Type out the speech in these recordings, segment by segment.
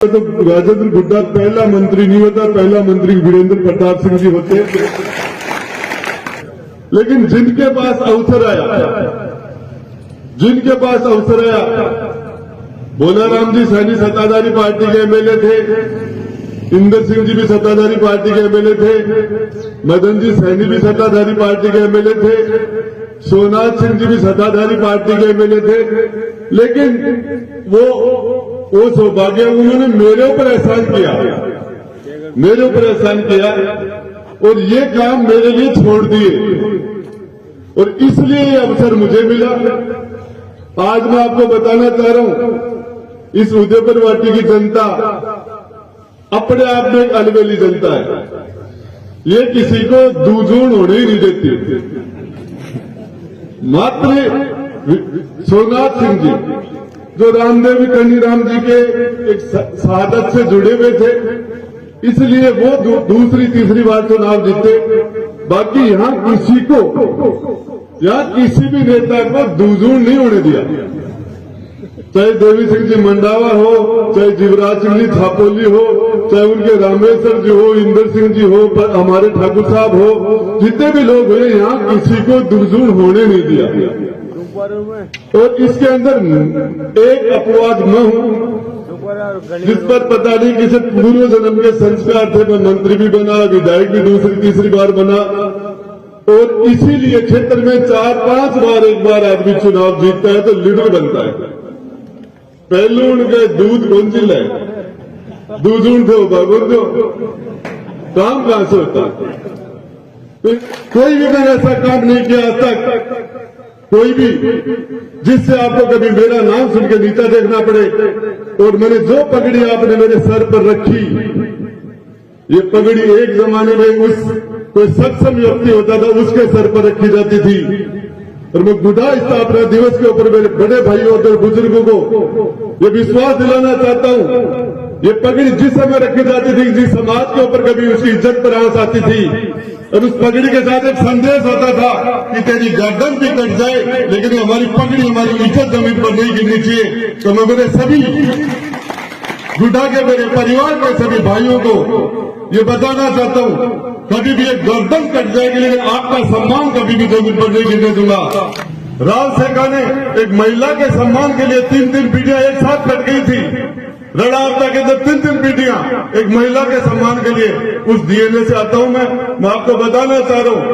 तो राजेंद्र गुड्डा पहला मंत्री नहीं होता, पहला मंत्री वीरेंद्र प्रताप सिंह जी होते। लेकिन जिनके पास अवसर आया, बोलाराम जी सैनी सत्ताधारी पार्टी के एमएलए थे, इंदर सिंह जी भी सत्ताधारी पार्टी के एमएलए थे, मदन जी सैनी भी सत्ताधारी पार्टी के एमएलए थे, सोमनाथ सिंह जी भी सत्ताधारी पार्टी के एमएलए थे। लेकिन वो सौभाग्य उन्होंने मेरे ऊपर एहसान किया और ये काम मेरे लिए छोड़ दिए और इसलिए ये अवसर मुझे मिला। आज मैं आपको बताना चाह रहा हूं, इस उदयपुर वाटी की जनता अपने आप में एक अलबेली जनता है। ये किसी को दूजून होने ही नहीं देती। मात्र सोमनाथ सिंह जी जो रामदेव कन्नीराम जी के एक शहादत से जुड़े हुए थे, इसलिए वो दूसरी तीसरी बार चुनाव जीते। बाकी यहां किसी भी नेता को दूजून नहीं होने दिया, चाहे देवी सिंह जी मंडावा हो, चाहे जीवराज सिंह जी छापोली हो, चाहे उनके रामेश्वर जी हो, इंदर सिंह जी हो, हमारे ठाकुर साहब हो, जितने भी लोग हुए यहां किसी को दूजून होने नहीं दिया। और इसके अंदर एक अपवाद मैं हूं जिस पर पता नहीं किसी पूर्व जन्म के संस्कार थे, मैं मंत्री भी बना, विधायक भी दूसरी तीसरी बार बना और इसीलिए क्षेत्र में 4-5 बार एक बार आदमी चुनाव जीतता है तो लीडर बनता है। पहलून के दूध कौन चिल्ला है, दूजून थे भगवान दो, काम कहां से होता है? कोई भी मैंने ऐसा काम नहीं किया आज तक, कोई भी जिससे आपको कभी मेरा नाम सुन के नीचा देखना पड़े। और मैंने जो पगड़ी आपने मेरे सर पर रखी, ये पगड़ी एक जमाने में कोई सक्षम व्यक्ति होता था उसके सर पर रखी जाती थी। और मैं गुड्डा स्थापना दिवस के ऊपर मेरे बड़े भाइयों और बुजुर्गों को ये विश्वास दिलाना चाहता हूं, ये पगड़ी जिस समय रखी जाती थी, जिस समाज के ऊपर कभी उसकी इज्जत पर आस आती थी और उस पगड़ी के साथ एक संदेश होता था कि तेरी गर्दन भी कट जाए लेकिन हमारी पगड़ी, हमारी इज्जत जमीन पर नहीं गिरनी चाहिए। तो मैं मेरे सभी गुड्डा के, मेरे परिवार के सभी भाइयों को ये बताना चाहता हूं, कभी भी एक गर्दन कट जाएगी लेकिन आपका सम्मान कभी भी जमीन पर नहीं गिरने दूंगा। राज सेखा ने एक महिला के सम्मान के लिए 3-3 पीढ़ियां एक साथ कट गई थी। रड़ा आपदा के अंदर 3-3 पीढ़ियां एक महिला के सम्मान के लिए, उस डीएनए से आता हूं मैं आपको बताना चाह रहा हूं,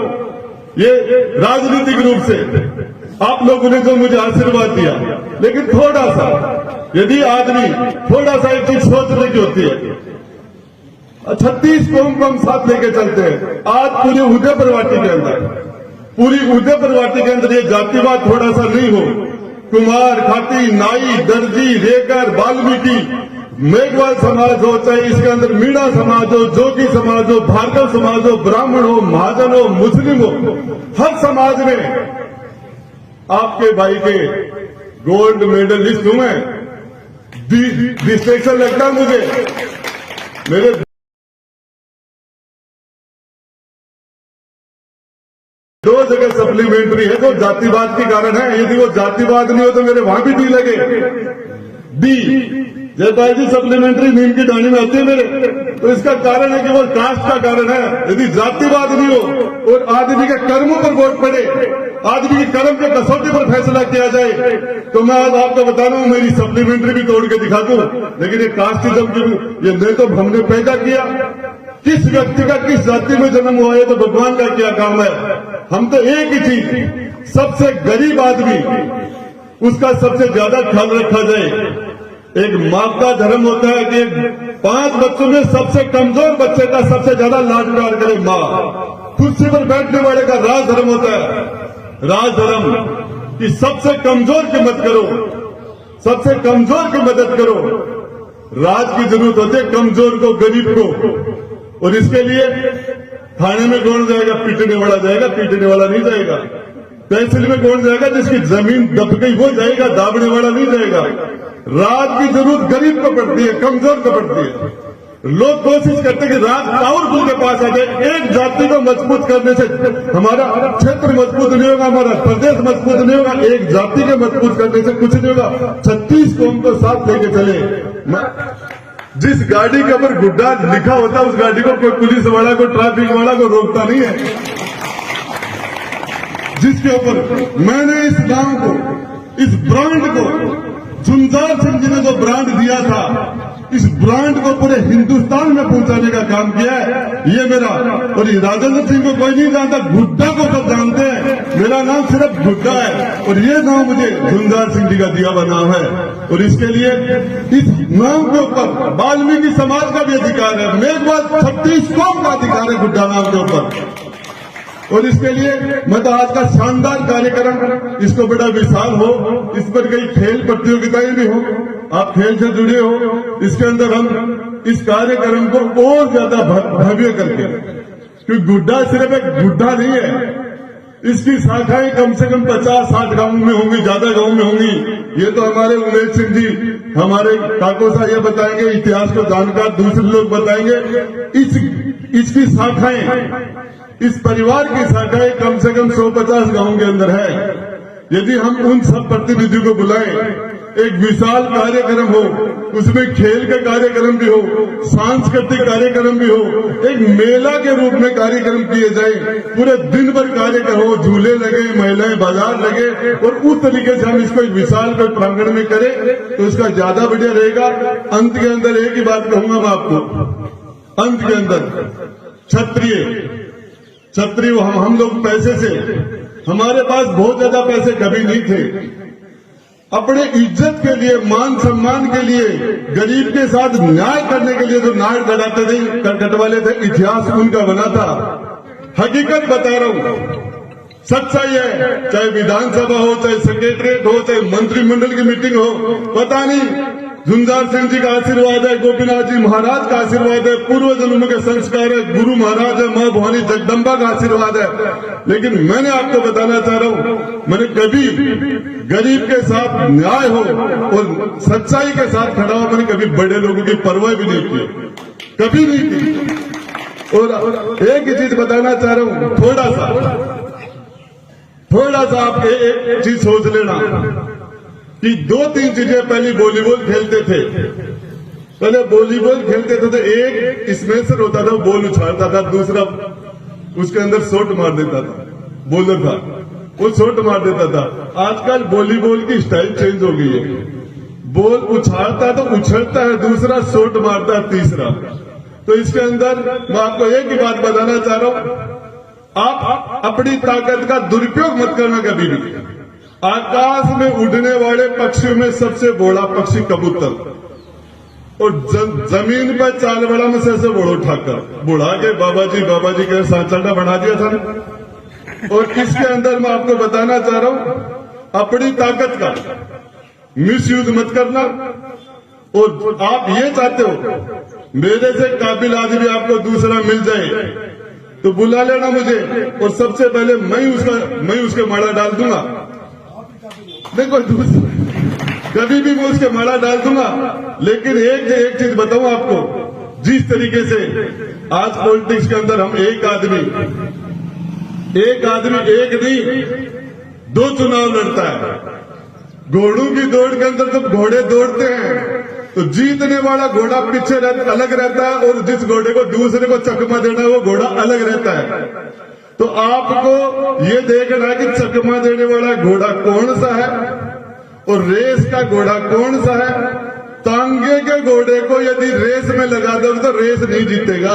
ये राजनीतिक रूप से आप लोगों ने जो मुझे आशीर्वाद दिया, लेकिन थोड़ा सा यदि आदमी थोड़ा सा एक चीज सोचने की होती है, 36 कौम को हम साथ लेके चलते हैं। आज पूरी उदयपुर वाटी के अंदर ये जातिवाद थोड़ा सा नहीं हो, कुमार, खाती, नाई, दर्जी, रेकर, वाल्मीकि, मेघवाल समाज हो, चाहे इसके अंदर मीणा समाज हो, जोगी समाज हो, भार्गव समाज हो, ब्राह्मण हो, महाजन हो, मुस्लिम हो, हर समाज में आपके भाई के गोल्ड मेडलिस्ट हूं मैं। डिस्ट्रैक्शन लगता है मुझे, मेरे दो जगह सप्लीमेंट्री है जो जातिवाद के कारण है। यदि वो जातिवाद नहीं हो तो मेरे वहां भी डी लगे। डी जयपाल जी सप्लीमेंट्री नीम की दानी में आती है मेरे, तो इसका कारण है कि वो कास्ट का कारण है। यदि जातिवाद नहीं हो और आदमी के कर्मों पर वोट पड़े, आदमी के कर्म के कसौटी पर फैसला किया जाए, तो मैं आज आपको बता रहा हूं मेरी सप्लीमेंट्री भी तोड़ के दिखा दूं। लेकिन ये कास्टिज्म की ये नहीं तो हमने पैदा किया, किस व्यक्ति का किस जाति में जन्म हुआ है तो भगवान का क्या काम है। हम तो एक ही चीज, सबसे गरीब आदमी उसका सबसे ज्यादा ख्याल रखा जाए। एक मां का धर्म होता है कि 5 बच्चों में सबसे कमजोर बच्चे का सबसे ज्यादा लाड प्यार करे मां। कुर्सी पर बैठने वाले का राज धर्म होता है, राज धर्म कि सबसे कमजोर की मदद करो, सबसे कमजोर की मदद करो। राज की जरूरत होती है कमजोर को, गरीब को। और इसके लिए थाने में कौन जाएगा? पीटने वाला जाएगा, पीटने वाला नहीं जाएगा। तहसील में कौन जाएगा? जिसकी जमीन दब गई वो जाएगा, दाबने वाला नहीं जाएगा। राज की जरूरत गरीब को पड़ती है, कमजोर को पड़ती है। लोग कोशिश करते हैं कि राज पावरफुल के पास आ जाए। एक जाति को मजबूत करने से हमारा क्षेत्र मजबूत नहीं होगा, हमारा प्रदेश मजबूत नहीं होगा। एक जाति के मजबूत करने से कुछ नहीं होगा। 36 कौम को साथ लेके चले। जिस गाड़ी के ऊपर गुड्डा लिखा होता है उस गाड़ी को कोई पुलिस वाला को ट्रैफिक वाला को रोकता नहीं है। जिसके ऊपर मैंने इस नाम को, इस ब्रांड को, झुंझार सिंह जी ने जो ब्रांड दिया था, इस ब्रांड को पूरे हिंदुस्तान में पहुंचाने का काम किया है, ये मेरा। और राजेंद्र सिंह को कोई नहीं जानता, गुड्डा को सब जानते हैं। मेरा नाम सिर्फ गुड्डा है और ये नाम मुझे झुंझार सिंह जी का दिया हुआ नाम है। और इसके लिए इस नाम के ऊपर वाल्मीकि समाज का भी अधिकार है, मेघवाल 36 कौम का अधिकार है गुड्डा नाम के ऊपर। और इसके लिए मैं तो आज का शानदार कार्यक्रम, इसको बड़ा विशाल हो, इस पर कई खेल प्रतियोगिताएं भी हो, आप खेल से जुड़े हो, इसके अंदर हम इस कार्यक्रम को और ज्यादा भव्य करके, क्योंकि गुड्डा सिर्फ एक गुड्डा नहीं है, इसकी शाखाएं कम से कम 50-60 गांव में होंगी, ज्यादा गांव में होंगी। ये तो हमारे उमेश सिंह जी, हमारे काको साहब ये बताएंगे, इतिहास को जानकार दूसरे लोग बताएंगे। इसकी शाखाएं, इस परिवार की शाखाएं कम से कम 150 गांवों के अंदर है। यदि हम उन सब प्रतिनिधियों को बुलाएं, एक विशाल कार्यक्रम हो, उसमें खेल का कार्यक्रम भी हो, सांस्कृतिक कार्यक्रम भी हो, एक मेला के रूप में कार्यक्रम किए जाए, पूरे दिन भर कार्यक्रम हो, झूले लगे, महिलाएं बाजार लगे, और उस तरीके से हम इसको एक विशाल प्रांगण में करें तो इसका ज्यादा बढ़िया रहेगा। अंत के अंदर एक ही बात कहूंगा मैं आपको, अंत के अंदर क्षत्रिय हम लोग पैसे से, हमारे पास बहुत ज्यादा पैसे कभी नहीं थे। अपने इज्जत के लिए, मान सम्मान के लिए, गरीब के साथ न्याय करने के लिए जो नार कटवाले थे, इतिहास उनका बना था। हकीकत बता रहा हूं, सच्चाई है। चाहे विधानसभा हो, चाहे सेक्रेटरीट हो, चाहे मंत्रिमंडल की मीटिंग हो, पता नहीं झुंझार सिंह जी का आशीर्वाद है, गोपीनाथ जी महाराज का आशीर्वाद है, पूर्व जन्म के संस्कार है, गुरु महाराज है, मां भवानी जगदम्बा का आशीर्वाद है। लेकिन मैंने आपको बताना चाह रहा हूं, मैंने कभी गरीब के साथ न्याय हो और सच्चाई के साथ खड़ा हो, मैंने कभी बड़े लोगों की परवाह भी नहीं की, कभी नहीं की। और एक ही चीज बताना चाह रहा हूं, थोड़ा सा आप एक चीज सोच लेना कि 2-3 चीजें। पहले वॉलीबॉल खेलते थे, तो एक स्मैशर होता था, बॉल उछालता था, दूसरा उसके अंदर शॉट मार देता था, बॉलर था, वो शॉट मार देता था। आजकल वॉलीबॉल की स्टाइल चेंज हो गई है, बॉल उछालता तो उछलता है, दूसरा शॉट मारता है, तीसरा। तो इसके अंदर मैं आपको एक ही बात बताना चाह रहा हूं, आप अपनी ताकत का दुरुपयोग मत करना कभी भी। आकाश में उड़ने वाले पक्षियों में सबसे बड़ा पक्षी कबूतर, और जमीन पर चाल वाला में सबसे बड़ा ठाकर, बुढ़ा के बाबा जी के सांचड़ा बना दिया था। और इसके अंदर मैं आपको बताना चाह रहा हूं, अपनी ताकत का मिसयूज मत करना। और आप ये चाहते हो मेरे से काबिल आदमी आपको दूसरा मिल जाए तो बुला लेना मुझे, और सबसे पहले मैं उसके माड़ा डाल दूंगा। देखो, कभी भी मैं उसके माड़ा डाल दूंगा। लेकिन एक चीज बताऊं आपको, जिस तरीके से आज पॉलिटिक्स के अंदर हम एक आदमी एक नहीं 2 चुनाव लड़ता है। घोड़ों की दौड़ के अंदर जब घोड़े दौड़ते हैं तो जीतने वाला घोड़ा पीछे अलग रहता है, और जिस घोड़े को दूसरे को चकमा देना है वो घोड़ा अलग रहता है। तो आपको ये देखना है कि चकमा देने वाला घोड़ा कौन सा है और रेस का घोड़ा कौन सा है। तांगे के घोड़े को यदि रेस में लगा दो तो रेस नहीं जीतेगा,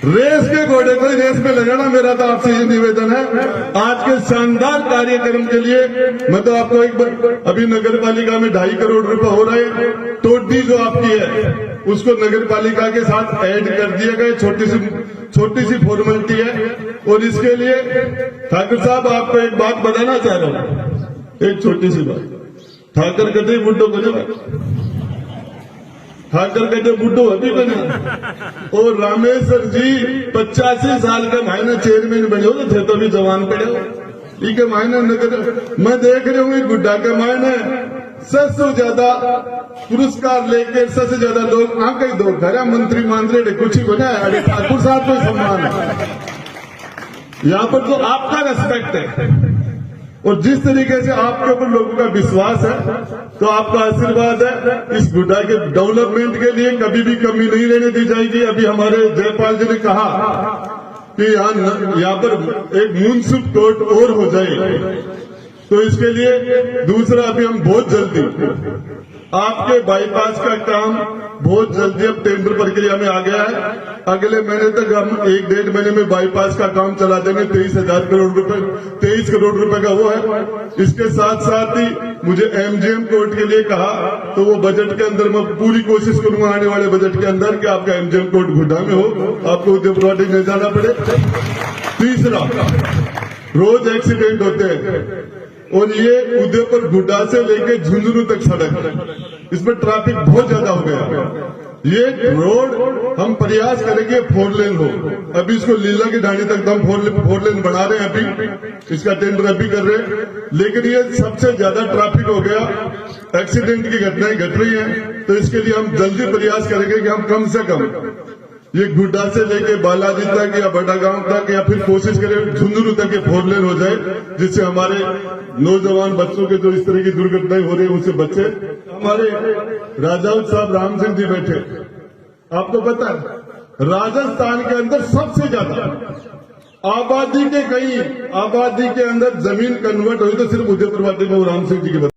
रेस के घोड़े को रेस में लगाना। मेरा तो आपसे ये निवेदन है। आज के शानदार कार्यक्रम के लिए मैं तो आपको एक बार, अभी नगर पालिका में 2.5 करोड़ रुपए हो रहे हैं, टोटी जो आपकी है उसको नगर पालिका के साथ ऐड कर दिया गया, छोटी सी फॉर्मेलिटी है। और इसके लिए ठाकुर साहब आपको एक बात बताना चाह रहा हूं, एक छोटी सी बात। ठाकर कहते बुड्ढो बने, ठाकर कहते बुड्ढो अभी बने। और रामेश्वर जी 85 साल के मायने चेयरमैन बने हो थे तो भी जवान पड़े हो। के मायने नगर मैं देख रही हूँ गुड्डा के मायने सबसे ज्यादा पुरस्कार लेकर सबसे ज्यादा लोग आके दो घर मंत्री मांद्रे कुछ ही बना है। ठाकुर साहब को सम्मान है, यहाँ पर तो आपका रेस्पेक्ट है। और जिस तरीके से आपके ऊपर लोगों का विश्वास है, तो आपका आशीर्वाद है, इस गुड्डा के डेवलपमेंट के लिए कभी भी कमी नहीं रहने दी जाएगी। अभी हमारे जयपाल जी ने कहा कि यहाँ पर एक म्युनिसिपल कोर्ट और हो जाए, तो इसके लिए दूसरा अभी हम बहुत जल्दी आपके बाईपास का काम बहुत जल्दी अब टेंडर प्रक्रिया में आ गया है। अगले महीने तक हम 1-1.5 महीने में बाईपास का काम चला देंगे। 23,000 करोड़ रुपए, 23 करोड़ रुपए का वो है। इसके साथ साथ ही मुझे एमजीएम कोर्ट के लिए कहा, तो वो बजट के अंदर मैं पूरी कोशिश करूंगा आने वाले बजट के अंदर कि आपका एमजीएम कोर्ट गुड्डा में हो, आपको उद्योगपति नहीं जाना पड़े। तीसरा, रोज एक्सीडेंट होते हैं और ये उदयपुर गुड्डा से लेके झुंझुनू तक सड़क, इसमें ट्रैफिक बहुत ज्यादा हो गया। ये रोड हम प्रयास करेंगे 4 लेन हो। अभी इसको लीला की ढाणी तक हम 4 लेन बना रहे हैं, अभी इसका टेंडर अभी कर रहे हैं। लेकिन ये सबसे ज्यादा ट्रैफिक हो गया, एक्सीडेंट की घटनाएं घट रही हैं, तो इसके लिए हम जल्दी प्रयास करेंगे कि हम कम से कम ये गुड्डा से लेके बालाजी तक या बड़ा गांव तक, या फिर कोशिश करें झुंझुनू तक ये 4 लेन हो जाए, जिससे हमारे नौजवान बच्चों के जो इस तरह की दुर्घटनाएं हो रही है उससे बचे। हमारे राजावत साहब राम सिंह जी बैठे, आपको पता है राजस्थान के अंदर सबसे ज्यादा आबादी के अंदर जमीन कन्वर्ट हुई तो सिर्फ उदयपुर वाटी में राम सिंह जी की